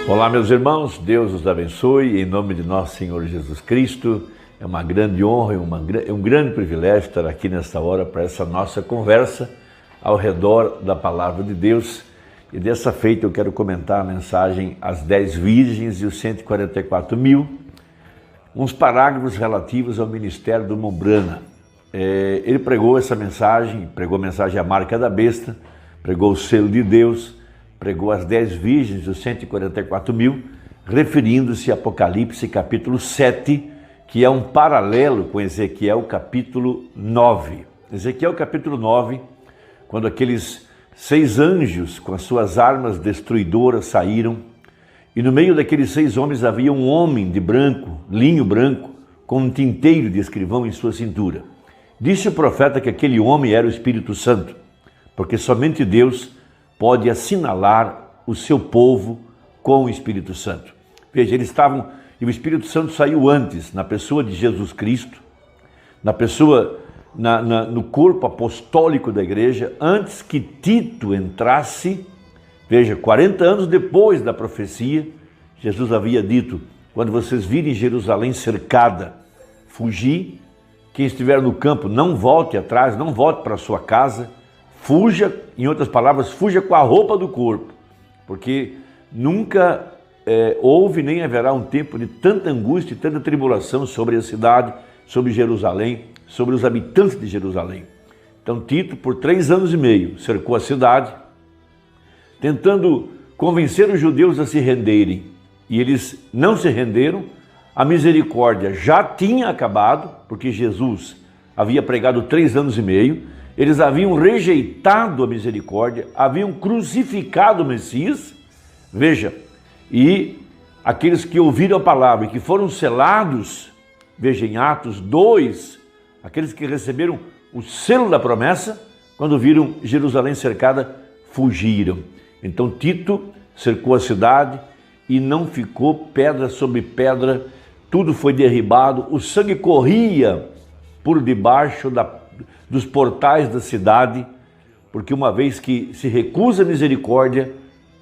Olá, meus irmãos, Deus os abençoe, em nome de nosso Senhor Jesus Cristo. É uma grande honra e um grande privilégio estar aqui nesta hora para essa nossa conversa ao redor da Palavra de Deus. E dessa feita eu quero comentar a mensagem As 10 Virgens e os 144 mil, uns parágrafos relativos ao ministério do Mombrana. Ele pregou essa mensagem, pregou a mensagem A Marca da Besta, pregou o Selo de Deus, pregou as 10 virgens dos 144 mil, referindo-se a Apocalipse capítulo 7, que é um paralelo com Ezequiel capítulo 9. Ezequiel capítulo 9, quando aqueles 6 anjos com as suas armas destruidoras saíram, e no meio daqueles 6 homens havia um homem de branco, linho branco, com um tinteiro de escrivão em sua cintura. Disse o profeta que aquele homem era o Espírito Santo, porque somente Deus pode assinalar o seu povo com o Espírito Santo. Veja, eles estavam, e o Espírito Santo saiu antes, na pessoa de Jesus Cristo, na pessoa, no corpo apostólico da igreja, antes que Tito entrasse. Veja, 40 anos depois da profecia, Jesus havia dito: quando vocês virem Jerusalém cercada, fugir, quem estiver no campo não volte atrás, não volte para a sua casa, fuja, em outras palavras, fuja com a roupa do corpo, porque nunca houve nem haverá um tempo de tanta angústia e tanta tribulação sobre a cidade, sobre Jerusalém, sobre os habitantes de Jerusalém. Então Tito, por 3 anos e meio, cercou a cidade, tentando convencer os judeus a se renderem, e eles não se renderam. A misericórdia já tinha acabado, porque Jesus havia pregado 3 anos e meio, eles haviam rejeitado a misericórdia, haviam crucificado o Messias. Veja, e aqueles que ouviram a palavra e que foram selados, veja em Atos 2, aqueles que receberam o selo da promessa, quando viram Jerusalém cercada, fugiram. Então Tito cercou a cidade e não ficou pedra sobre pedra, tudo foi derribado, o sangue corria por debaixo dos portais da cidade, porque uma vez que se recusa a misericórdia,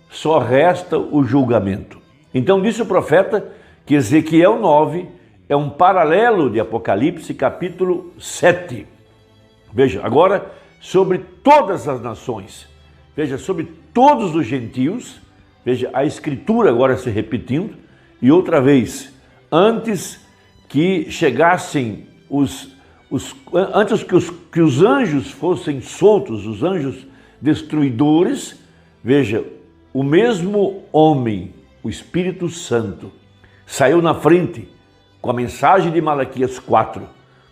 só resta o julgamento. Então disse o profeta que Ezequiel 9 é um paralelo de Apocalipse capítulo 7. Veja, agora sobre todas as nações, veja, sobre todos os gentios, veja a escritura agora se repetindo, e outra vez, antes que chegassem antes que os anjos fossem soltos, os anjos destruidores, veja, o mesmo homem, o Espírito Santo, saiu na frente com a mensagem de Malaquias 4.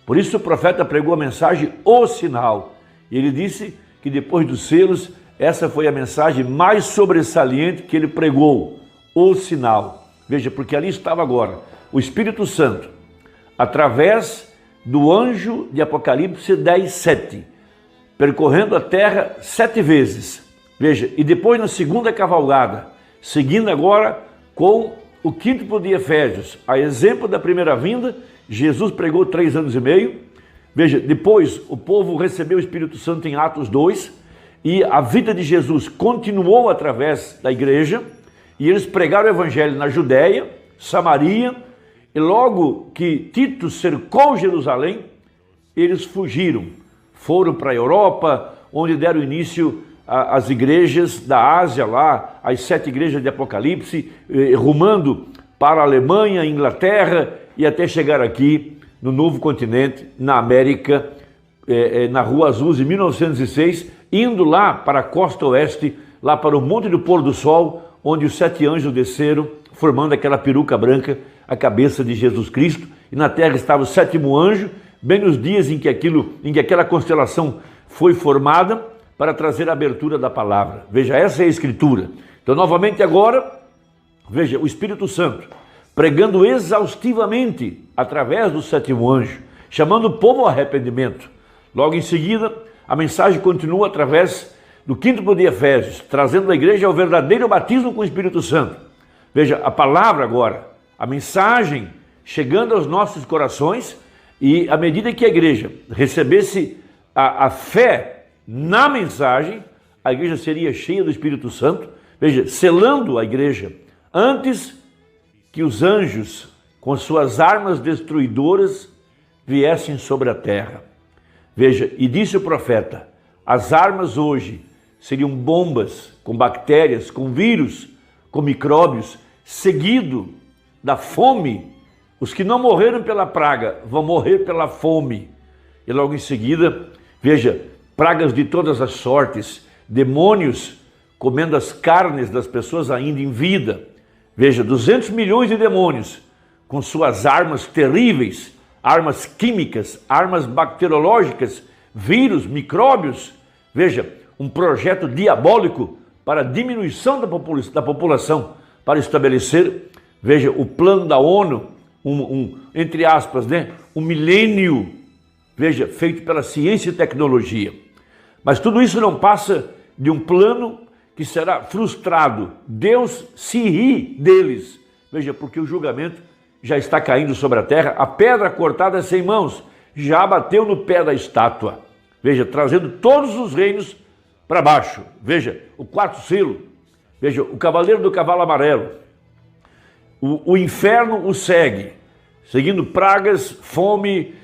Por isso o profeta pregou a mensagem, o sinal. E ele disse que depois dos selos, essa foi a mensagem mais sobressalente que ele pregou, o sinal. Veja, porque ali estava agora o Espírito Santo, através do anjo de Apocalipse 10, 7, percorrendo a terra 7 vezes. Veja, e depois na segunda cavalgada, seguindo agora com o quíntuplo de Efésios, a exemplo da primeira vinda, Jesus pregou 3 anos e meio. Veja, depois o povo recebeu o Espírito Santo em Atos 2, e a vida de Jesus continuou através da igreja, e eles pregaram o evangelho na Judéia, Samaria, e logo que Tito cercou Jerusalém, eles fugiram, foram para a Europa, onde deram início às igrejas da Ásia, lá, as 7 igrejas de Apocalipse, rumando para a Alemanha, Inglaterra, e até chegar aqui no novo continente, na América, na Rua Azul, em 1906, indo lá para a costa oeste, lá para o Monte do Pôr do Sol, onde os 7 anjos desceram, formando aquela peruca branca, a cabeça de Jesus Cristo, e na terra estava o 7º anjo, bem nos dias em que aquela constelação foi formada para trazer a abertura da palavra. Veja, essa é a escritura. Então, novamente agora, veja, o Espírito Santo pregando exaustivamente através do 7º anjo, chamando o povo ao arrependimento. Logo em seguida, a mensagem continua através do quíntuplo de Efésios, trazendo a igreja ao verdadeiro batismo com o Espírito Santo. Veja, a palavra agora, a mensagem chegando aos nossos corações, e à medida que a igreja recebesse a fé na mensagem, a igreja seria cheia do Espírito Santo, veja, selando a igreja antes que os anjos, com suas armas destruidoras, viessem sobre a terra. Veja, e disse o profeta, as armas hoje seriam bombas com bactérias, com vírus, com micróbios, seguido da fome. Os que não morreram pela praga vão morrer pela fome. E logo em seguida, veja, pragas de todas as sortes, demônios comendo as carnes das pessoas ainda em vida. Veja, 200 milhões de demônios com suas armas terríveis, armas químicas, armas bacteriológicas, vírus, micróbios. Veja, um projeto diabólico para a diminuição da população, para estabelecer, veja, o plano da ONU, entre aspas, né, um milênio, veja, feito pela ciência e tecnologia. Mas tudo isso não passa de um plano que será frustrado. Deus se ri deles. Veja, porque o julgamento já está caindo sobre a terra, a pedra cortada sem mãos já bateu no pé da estátua. Veja, trazendo todos os reinos para baixo. Veja, o quarto selo. Veja, o cavaleiro do cavalo amarelo. O inferno o segue, seguindo pragas, fome,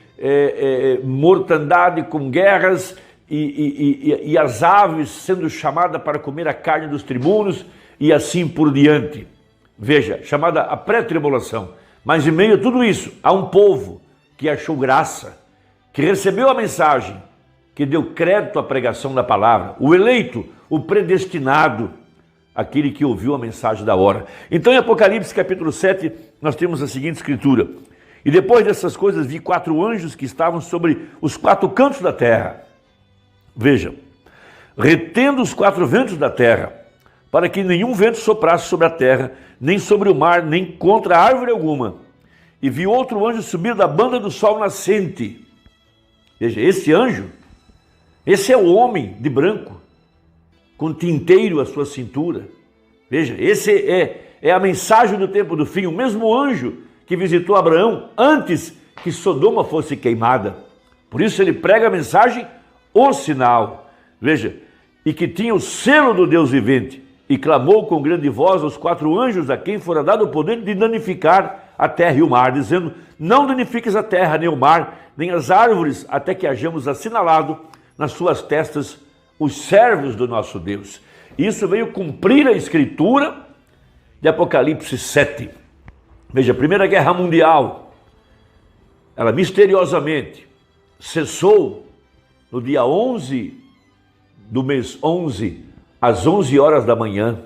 mortandade com guerras e as aves sendo chamadas para comer a carne dos tribunos e assim por diante. Veja, chamada a pré-tribulação. Mas em meio a tudo isso, há um povo que achou graça, que recebeu a mensagem, que deu crédito à pregação da palavra, o eleito, o predestinado, aquele que ouviu a mensagem da hora. Então em Apocalipse capítulo 7, nós temos a seguinte escritura: e depois dessas coisas vi 4 anjos que estavam sobre os 4 cantos da terra. Veja, retendo os 4 ventos da terra, para que nenhum vento soprasse sobre a terra, nem sobre o mar, nem contra árvore alguma. E vi outro anjo subir da banda do sol nascente. Veja, esse anjo, esse é o homem de branco, com tinteiro à sua cintura. Veja, esse é a mensagem do tempo do fim, o mesmo anjo que visitou Abraão antes que Sodoma fosse queimada. Por isso ele prega a mensagem, o sinal. Veja, e que tinha o selo do Deus vivente, e clamou com grande voz aos 4 anjos a quem fora dado o poder de danificar a terra e o mar, dizendo: não danifiques a terra, nem o mar, nem as árvores, até que hajamos assinalado nas suas testas os servos do nosso Deus. Isso veio cumprir a escritura de Apocalipse 7. Veja, a Primeira Guerra Mundial, ela misteriosamente cessou no dia 11 do mês 11, às 11 horas da manhã,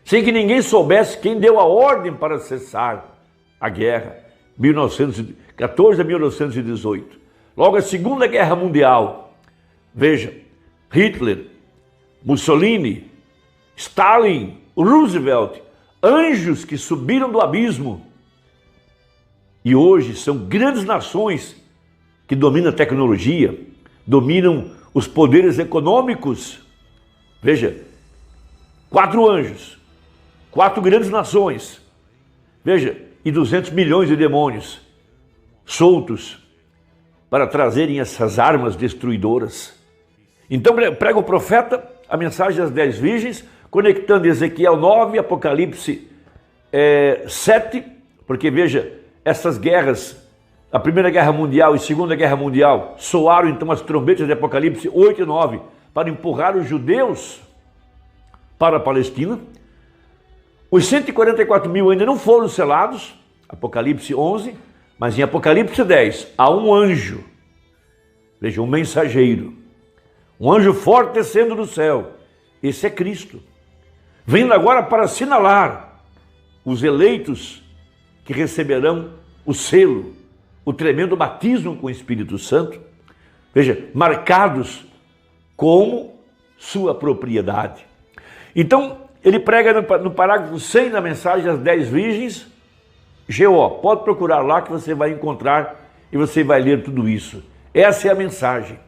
sem que ninguém soubesse quem deu a ordem para cessar a guerra, 1914 a 1918. Logo a Segunda Guerra Mundial, veja, Hitler, Mussolini, Stalin, Roosevelt, anjos que subiram do abismo e hoje são grandes nações que dominam a tecnologia, dominam os poderes econômicos. Veja, 4 anjos, 4 grandes nações, veja, e 200 milhões de demônios soltos para trazerem essas armas destruidoras. Então prega o profeta a mensagem das 10 virgens, conectando Ezequiel 9, Apocalipse 7, porque veja, essas guerras, a Primeira Guerra Mundial e Segunda Guerra Mundial, soaram então as trombetas de Apocalipse 8 e 9 para empurrar os judeus para a Palestina. Os 144 mil ainda não foram selados, Apocalipse 11, mas em Apocalipse 10 há um anjo, veja, um mensageiro, um anjo forte descendo do céu. Esse é Cristo, vindo agora para assinalar os eleitos que receberão o selo, o tremendo batismo com o Espírito Santo, veja, marcados como sua propriedade. Então, ele prega no parágrafo 100 da mensagem das 10 virgens, GO, pode procurar lá que você vai encontrar e você vai ler tudo isso. Essa é a mensagem.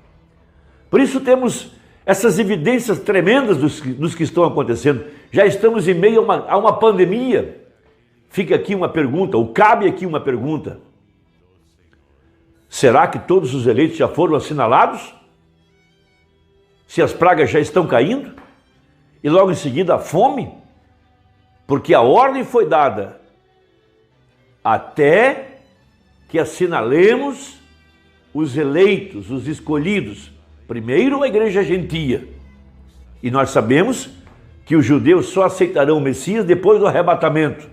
Por isso temos essas evidências tremendas dos que estão acontecendo. Já estamos em meio a uma pandemia. Fica aqui uma pergunta, ou cabe aqui uma pergunta. Será que todos os eleitos já foram assinalados? Se as pragas já estão caindo? E logo em seguida a fome? porque a ordem foi dada até que assinalemos os eleitos, os escolhidos. Primeiro a igreja gentia. E nós sabemos que os judeus só aceitarão o Messias depois do arrebatamento.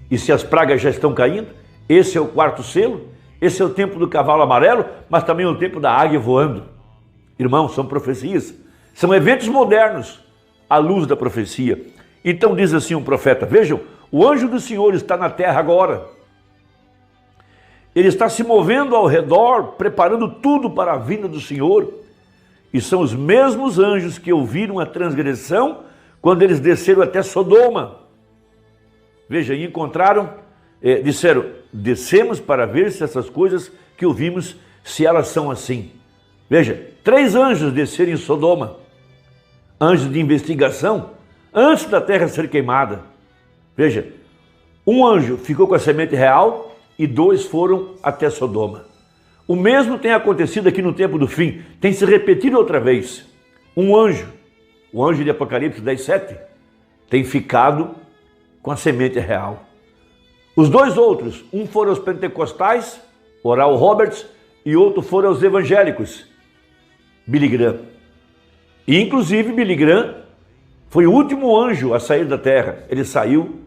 E se as pragas já estão caindo, esse é o quarto selo, esse é o tempo do cavalo amarelo, mas também é o tempo da águia voando. Irmãos, são profecias, são eventos modernos à luz da profecia. Então diz assim um profeta: vejam, o anjo do Senhor está na terra agora. Ele está se movendo ao redor, preparando tudo para a vinda do Senhor. E são os mesmos anjos que ouviram a transgressão quando eles desceram até Sodoma. Veja, e encontraram, disseram: descemos para ver se essas coisas que ouvimos, se elas são assim. Veja, 3 anjos desceram em Sodoma, anjos de investigação, antes da terra ser queimada. Veja, um anjo ficou com a semente real e 2 foram até Sodoma. O mesmo tem acontecido aqui no tempo do fim, tem se repetido outra vez. Um anjo, o anjo de Apocalipse 10:7, tem ficado com a semente real. Os 2 outros, um foram aos pentecostais, Oral Roberts, e outro foram aos evangélicos, Billy Graham. E inclusive Billy Graham foi o último anjo a sair da terra. Ele saiu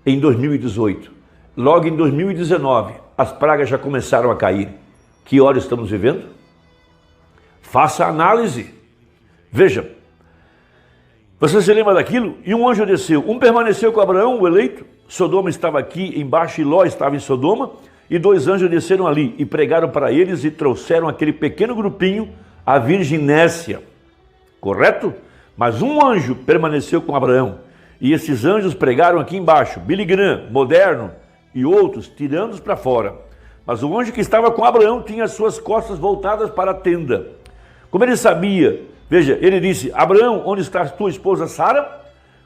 em 2018. Logo em 2019, as pragas já começaram a cair. Que hora estamos vivendo? Faça a análise. Veja, você se lembra daquilo? E um anjo desceu. Um permaneceu com Abraão, o eleito. Sodoma estava aqui embaixo e Ló estava em Sodoma. E 2 anjos desceram ali e pregaram para eles e trouxeram aquele pequeno grupinho, a virgem Nécia. Correto? Mas um anjo permaneceu com Abraão. E esses anjos pregaram aqui embaixo. Billy Graham, moderno, e outros, tirando-os para fora. Mas o anjo que estava com Abraão tinha as suas costas voltadas para a tenda. Como ele sabia, veja, ele disse: Abraão, onde está a tua esposa Sara?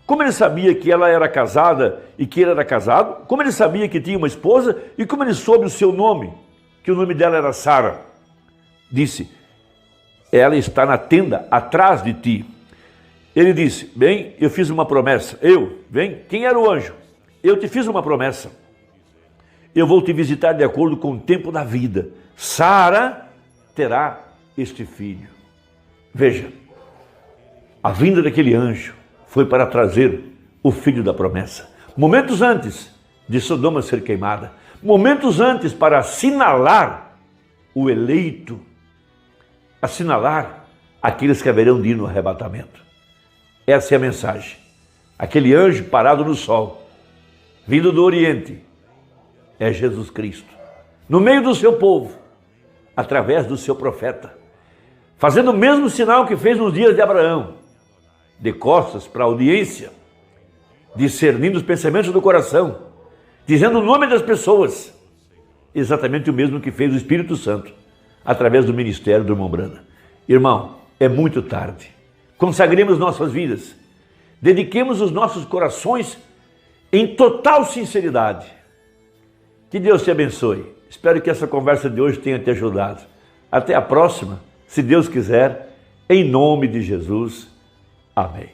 Como ele sabia que ela era casada e que ele era casado? Como ele sabia que tinha uma esposa? E como ele soube o seu nome? Que o nome dela era Sara. Disse: ela está na tenda atrás de ti. Ele disse: bem, eu fiz uma promessa. Bem, quem era o anjo? Eu te fiz uma promessa. Eu vou te visitar de acordo com o tempo da vida. Sara terá este filho. Veja, a vinda daquele anjo foi para trazer o filho da promessa. Momentos antes de Sodoma ser queimada. Momentos antes para assinalar o eleito. Assinalar aqueles que haverão de ir no arrebatamento. Essa é a mensagem. Aquele anjo parado no sol, vindo do Oriente, é Jesus Cristo, no meio do seu povo, através do seu profeta, fazendo o mesmo sinal que fez nos dias de Abraão, de costas para a audiência, discernindo os pensamentos do coração, dizendo o nome das pessoas, exatamente o mesmo que fez o Espírito Santo, através do ministério do irmão Brana. Irmão, é muito tarde. Consagremos nossas vidas, dediquemos os nossos corações em total sinceridade. Que Deus te abençoe. Espero que essa conversa de hoje tenha te ajudado. Até a próxima, se Deus quiser, em nome de Jesus. Amém.